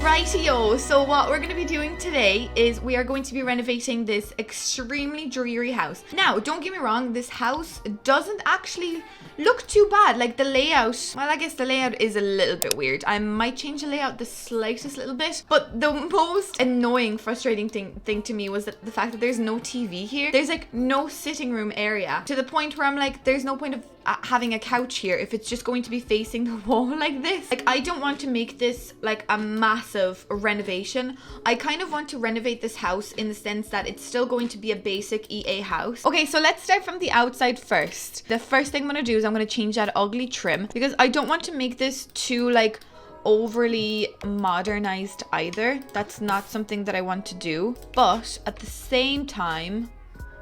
Rightio, so what we're going to be doing today is we are going to be renovating this extremely dreary house. Now, don't get me wrong, this house doesn't actually look too bad. Like the layout, well, I guess the layout is a little bit weird. I might change the layout the slightest little bit, but the most annoying, frustrating thing to me was that the fact that there's no TV here. There's like no sitting room area, to the point where I'm like, there's no point of having a couch here if it's just going to be facing the wall like this. Like, I don't want to make this like a massive renovation. I kind of want to renovate this house in the sense that it's still going to be a basic EA house. Okay, so let's start from the outside first. The first thing I'm gonna do is I'm gonna change that ugly trim because I don't want to make this too like overly modernized either. That's not something that I want to do, but at the same time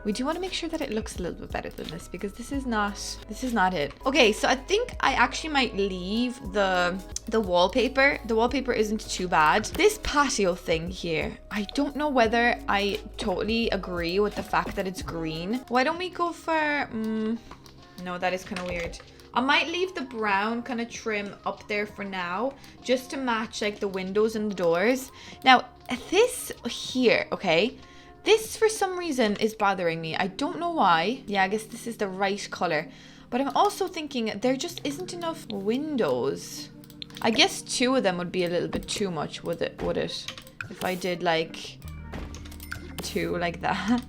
we do want to make sure that it looks a little bit better than this, because this is not it. Okay, so I think I actually might leave the wallpaper. The wallpaper isn't too bad. This patio thing here, I don't know whether I totally agree with the fact that it's green. Why don't we go for no, that is kind of weird. I might leave the brown kind of trim up there for now, just to match like the windows and the doors. Now, this here, okay, this for some reason is bothering me. I don't know why. Yeah, I guess this is the right color. But I'm also thinking there just isn't enough windows. I guess 2 of them would be a little bit too much, would it? If I did like 2 like that.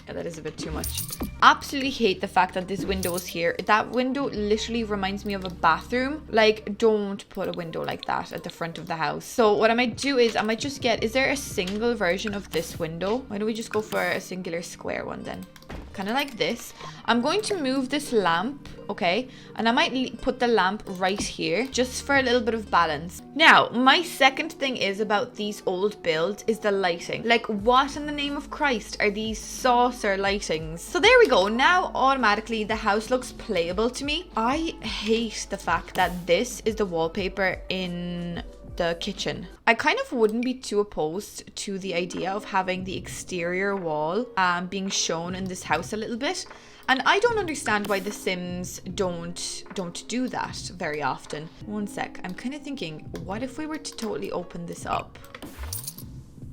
Yeah, that is a bit too much. Absolutely hate the fact that this window is here. That window literally reminds me of a bathroom. Like, don't put a window like that at the front of the house. So what I might do is I might just get, is there a single version of this window? Why don't we just go for a singular square one then? Kind of like this. I'm going to move this lamp, okay? And I might put the lamp right here just for a little bit of balance. Now, my second thing is about these old builds is the lighting. Like, what in the name of Christ are these saucer lightings? So there we go. Now, automatically, the house looks playable to me. I hate the fact that this is the wallpaper in the kitchen. I kind of wouldn't be too opposed to the idea of having the exterior wall being shown in this house a little bit. And I don't understand why The Sims don't do that very often. One sec. I'm kind of thinking, what if we were to totally open this up?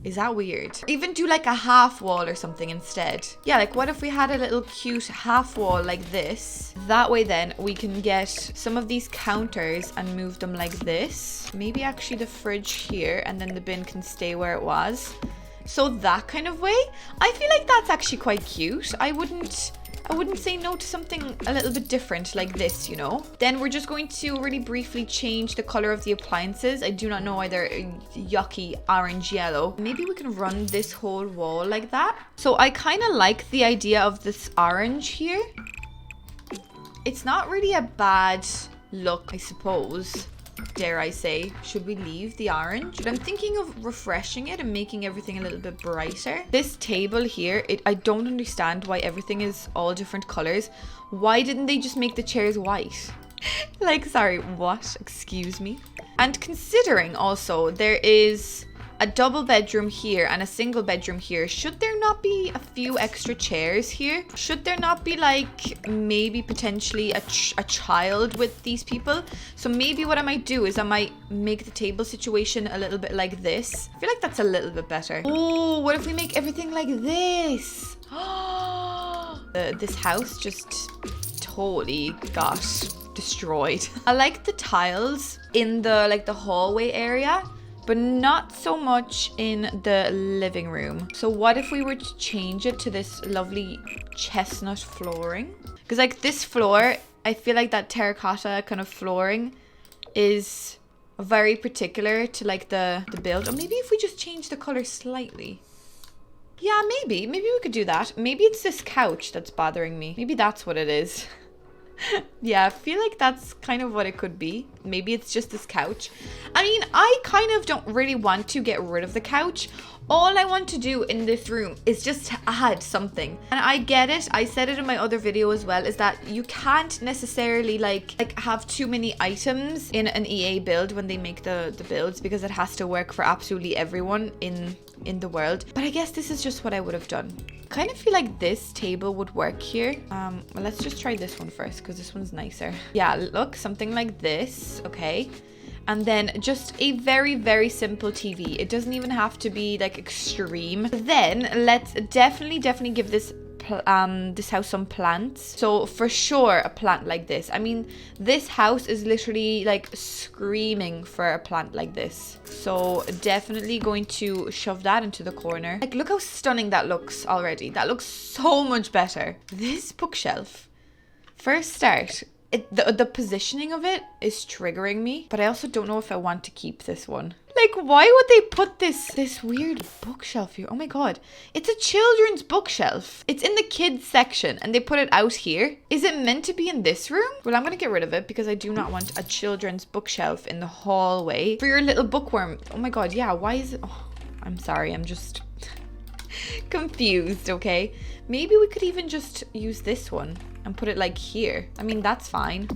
Is that weird? Even do like a half wall or something instead. Yeah, like what if we had a little cute half wall like this? That way then we can get some of these counters and move them like this. Maybe actually the fridge here, and then the bin can stay where it was. So that kind of way. I feel like that's actually quite cute. I wouldn't say no to something a little bit different like this, you know. Then we're just going to really briefly change the color of the appliances. I do not know why they're yucky orange yellow. Maybe we can run this whole wall like that. So I kind of like the idea of this orange here. It's not really a bad look, I suppose. Dare I say, should we leave the orange? But I'm thinking of refreshing it and making everything a little bit brighter. This table here, I don't understand why everything is all different colors. Why didn't they just make the chairs white? Like, sorry, what? Excuse me. And considering also there is a double bedroom here and a single bedroom here, should there not be a few extra chairs here? Should there not be like maybe potentially a child with these people? So maybe what I might do is I might make the table situation a little bit like this. I feel like that's a little bit better. Oh, what if we make everything like this? This house just totally got destroyed. I like the tiles in the hallway area, but not so much in the living room. So what if we were to change it to this lovely chestnut flooring? Because like this floor, I feel like that terracotta kind of flooring is very particular to like the build. Or maybe if we just change the color slightly. Yeah, maybe we could do that. Maybe it's this couch that's bothering me. Maybe that's what it is. Yeah, I feel like that's kind of what it could be. Maybe it's just this couch. I mean, I kind of don't really want to get rid of the couch. All I want to do in this room is just to add something. And I get it. I said it in my other video as well, is that you can't necessarily like have too many items in an EA build when they make the builds, because it has to work for absolutely everyone in the world. But I guess this is just what I would have done. Kind of feel like this table would work here. Well, let's just try this one first because this one's nicer. Yeah, look, something like this. Okay. And then just a very, very simple TV. It doesn't even have to be like extreme. Then let's definitely give this house some plants. So for sure a plant like this. I mean, this house is literally like screaming for a plant like this. So definitely going to shove that into the corner. Like, look how stunning that looks already. That looks so much better. This bookshelf, first start, the positioning of it is triggering me, but I also don't know if I want to keep this one. Like, why would they put this weird bookshelf here? Oh my god. It's a children's bookshelf. It's in the kids section and they put it out here. Is it meant to be in this room? Well, I'm going to get rid of it because I do not want a children's bookshelf in the hallway for your little bookworm. Oh my god, yeah. Why is it? Oh, I'm sorry. I'm just confused, okay? Maybe we could even just use this one and put it like here. I mean, that's fine,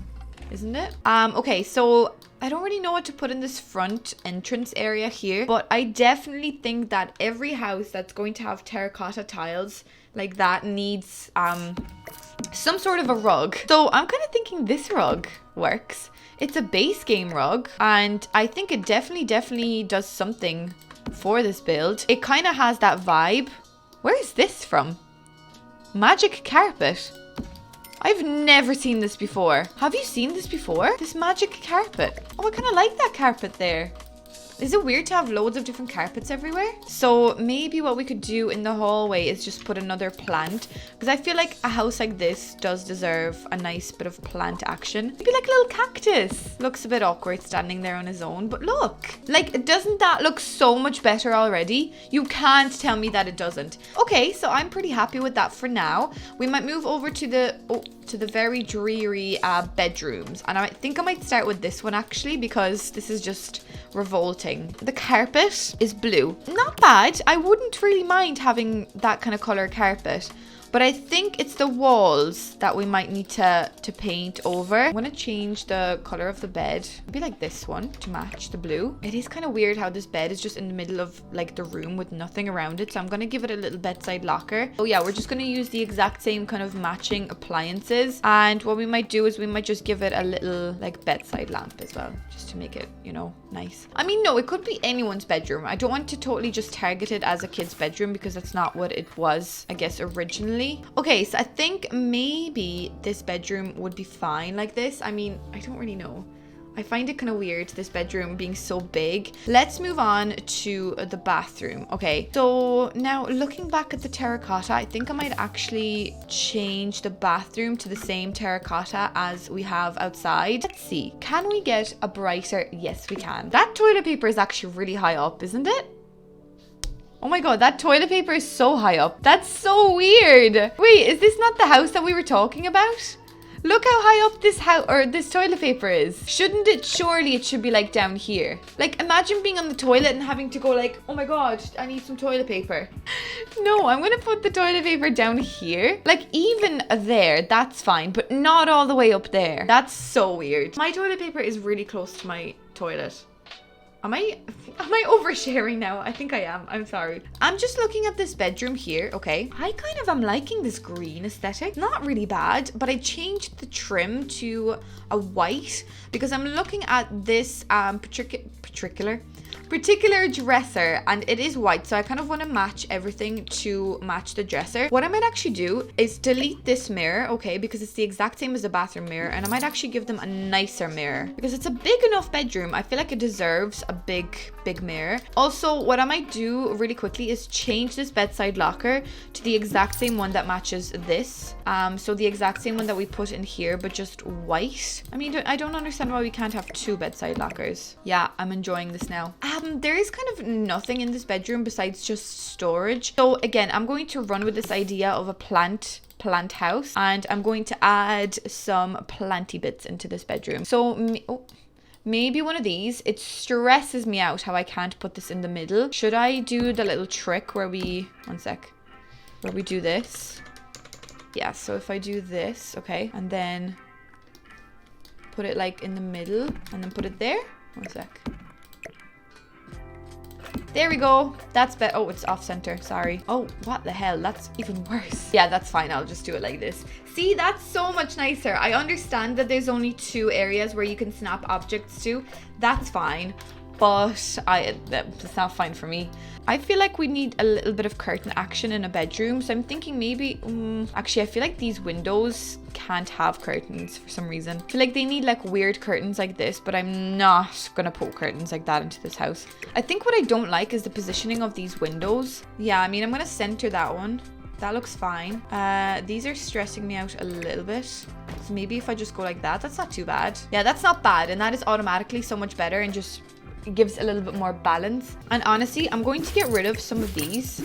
isn't it? Okay, so I don't really know what to put in this front entrance area here, but I definitely think that every house that's going to have terracotta tiles like that needs some sort of a rug. So I'm kind of thinking this rug works. It's a base game rug, and I think it definitely does something for this build. It kind of has that vibe. Where is this from? Magic carpet. I've never seen this before. Have you seen this before? This magic carpet. Oh, I kind of like that carpet there. Is it weird to have loads of different carpets everywhere? So maybe what we could do in the hallway is just put another plant, because I feel like a house like this does deserve a nice bit of plant action. Maybe like a little cactus. Looks a bit awkward standing there on his own, but look. Like, doesn't that look so much better already? You can't tell me that it doesn't. Okay, so I'm pretty happy with that for now. We might move over to the very dreary bedrooms, and I think I might start with this one actually, because this is just revolting. The carpet is blue. Not bad. I wouldn't really mind having that kind of color carpet, but I think it's the walls that we might need to paint over. I'm going to change the color of the bed. Maybe like this one to match the blue. It is kind of weird how this bed is just in the middle of like the room with nothing around it. So I'm going to give it a little bedside locker. Oh yeah, we're just going to use the exact same kind of matching appliances. And what we might do is we might just give it a little like bedside lamp as well, just to make it, you know, nice. I mean, no, it could be anyone's bedroom. I don't want to totally just target it as a kid's bedroom, because that's not what it was, I guess, originally. Okay, so I think maybe this bedroom would be fine like this. I mean, I don't really know. I find it kind of weird, this bedroom being so big. Let's move on to the bathroom. Okay, so now looking back at the terracotta, I think I might actually change the bathroom to the same terracotta as we have outside. Let's see, can we get a brighter? Yes, we can. That toilet paper is actually really high up, isn't it? Oh my god, that toilet paper is so high up. That's so weird. Wait, is this not the house that we were talking about? Look how high up this house or this toilet paper is. Shouldn't it? Surely it should be like down here. Like, imagine being on the toilet and having to go like, oh my god, I need some toilet paper. No, I'm gonna put the toilet paper down here. Like, even there, that's fine, but not all the way up there. That's so weird. My toilet paper is really close to my toilet. Am I oversharing now? I think I am. I'm sorry. I'm just looking at this bedroom here, okay? I kind of am liking this green aesthetic. Not really bad, but I changed the trim to a white because I'm looking at this particular dresser, and it is white, so I kind of want to match everything to match the dresser. What I might actually do is delete this mirror, okay, because it's the exact same as the bathroom mirror, and I might actually give them a nicer mirror because it's a big enough bedroom. I feel like it deserves a big mirror. Also, what I might do really quickly is change this bedside locker to the exact same one that matches this. So the exact same one that we put in here, but just white. I mean, I don't understand why we can't have two bedside lockers. Yeah, I'm enjoying this now. There is kind of nothing in this bedroom besides just storage. So again, I'm going to run with this idea of a plant house, and I'm going to add some planty bits into this bedroom. So maybe one of these. It stresses me out how I can't put this in the middle. Should I do the little trick where we, where we do this? Yeah, so if I do this, okay, and then put it like in the middle and then put it there. One sec. There we go. That's better. Oh, it's off center. Sorry. Oh, what the hell? That's even worse. Yeah, that's fine. I'll just do it like this. See, that's so much nicer. I understand that there's only 2 areas where you can snap objects to. That's fine. But it's not fine for me. I feel like we need a little bit of curtain action in a bedroom. So I'm thinking maybe, actually, I feel like these windows can't have curtains for some reason. I feel like they need like weird curtains like this, but I'm not gonna put curtains like that into this house. I think what I don't like is the positioning of these windows. Yeah, I mean, I'm gonna center that one. That looks fine. These are stressing me out a little bit. So maybe if I just go like that, that's not too bad. Yeah, that's not bad. And that is automatically so much better and just gives a little bit more balance. And honestly, I'm going to get rid of some of these.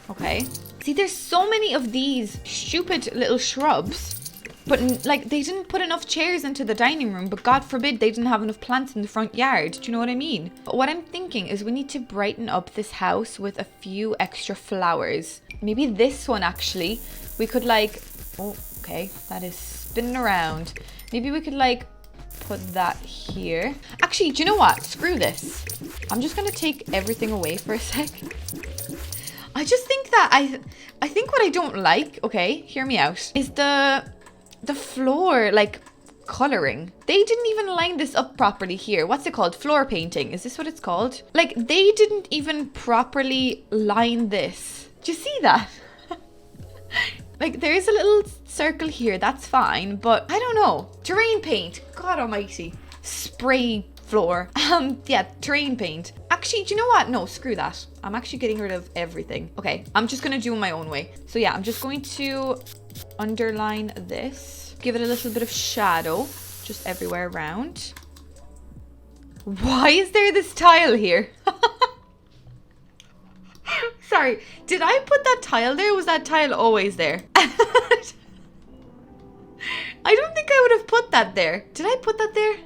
Okay. See, there's so many of these stupid little shrubs, but like they didn't put enough chairs into the dining room, but God forbid they didn't have enough plants in the front yard. Do you know what I mean? But what I'm thinking is we need to brighten up this house with a few extra flowers. Maybe this one actually, we could like, oh, okay, that is spinning around. Maybe we could like put that here. Actually, do you know what? Screw this. I'm just gonna take everything away for a sec. I just think that I think what I don't like, okay, hear me out, is the floor like coloring. They didn't even line this up properly here. What's it called? Floor painting. Is this what it's called? Like they didn't even properly line this. Do you see that? Like there is a little circle here, that's fine, but I don't know. Terrain paint, God almighty. Spray floor. Yeah, terrain paint. Actually, do you know what? No, screw that. I'm actually getting rid of everything. Okay, I'm just gonna do it my own way. So yeah, I'm just going to underline this. Give it a little bit of shadow, just everywhere around. Why is there this tile here? Sorry, did I put that tile there? Was that tile always there? I don't think I would have put that there. Did I put that there?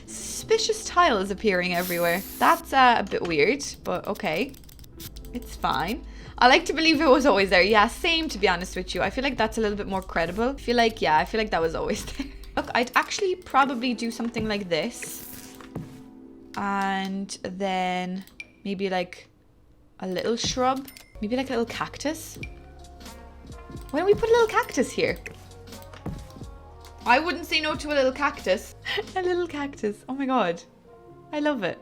Suspicious tiles appearing everywhere. That's a bit weird, but okay. It's fine. I like to believe it was always there. Yeah, same to be honest with you. I feel like that's a little bit more credible. I feel like that was always there. Look, I'd actually probably do something like this. And then maybe like a little shrub, maybe like a little cactus. Why don't we put a little cactus here? I wouldn't say no to a little cactus. A little cactus. Oh my God. I love it.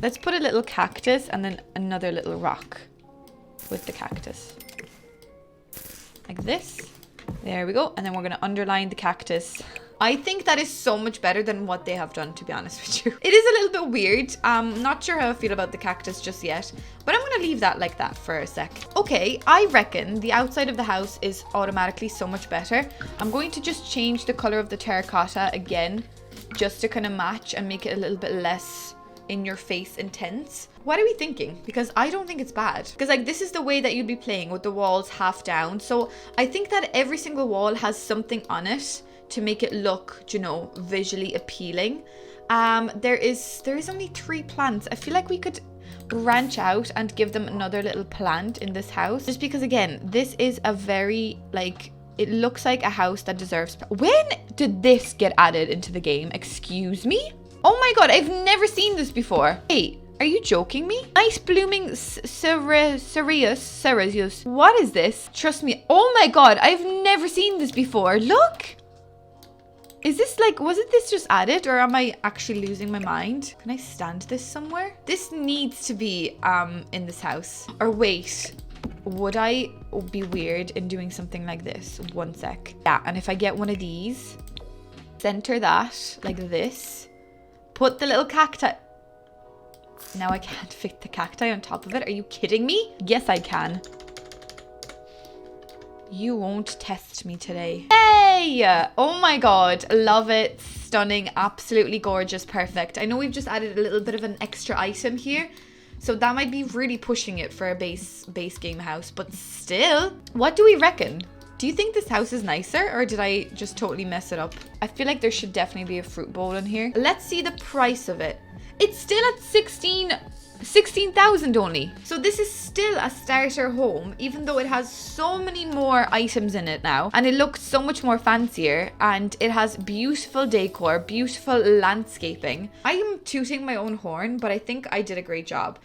Let's put a little cactus and then another little rock with the cactus. Like this. There we go. And then we're going to underline the cactus. I think that is so much better than what they have done, to be honest with you. It is a little bit weird. I'm not sure how I feel about the cactus just yet, but I'm going to leave that like that for a sec. Okay, I reckon the outside of the house is automatically so much better. I'm going to just change the color of the terracotta again, just to kind of match and make it a little bit less in your face intense. What are we thinking? Because I don't think it's bad. Because like this is the way that you'd be playing with the walls half down. So I think that every single wall has something on it to make it look, you know, visually appealing. There is only 3 plants. I feel like we could branch out and give them another little plant in this house. Just because again, this is a very like, it looks like a house that deserves. When did this get added into the game? Excuse me? Oh my God, I've never seen this before. Hey, are you joking me? Nice blooming cereus. What is this? Trust me. Oh my God, I've never seen this before. Look. Is this like, wasn't this just added or am I actually losing my mind? Can I stand this somewhere? This needs to be in this house. Or wait, would I be weird in doing something like this? One sec. Yeah, and if I get one of these, center that like this, put the little cacti. Now I can't fit the cacti on top of it. Are you kidding me? Yes, I can. You won't test me today. Yay! Oh my God. Love it. Stunning. Absolutely gorgeous. Perfect. I know we've just added a little bit of an extra item here. So that might be really pushing it for a base game house. But still, what do we reckon? Do you think this house is nicer or did I just totally mess it up? I feel like there should definitely be a fruit bowl in here. Let's see the price of it. It's still at 16,000 only. So this is still a starter home, even though it has so many more items in it now, and it looks so much more fancier, and it has beautiful decor, beautiful landscaping. I am tooting my own horn, but I think I did a great job.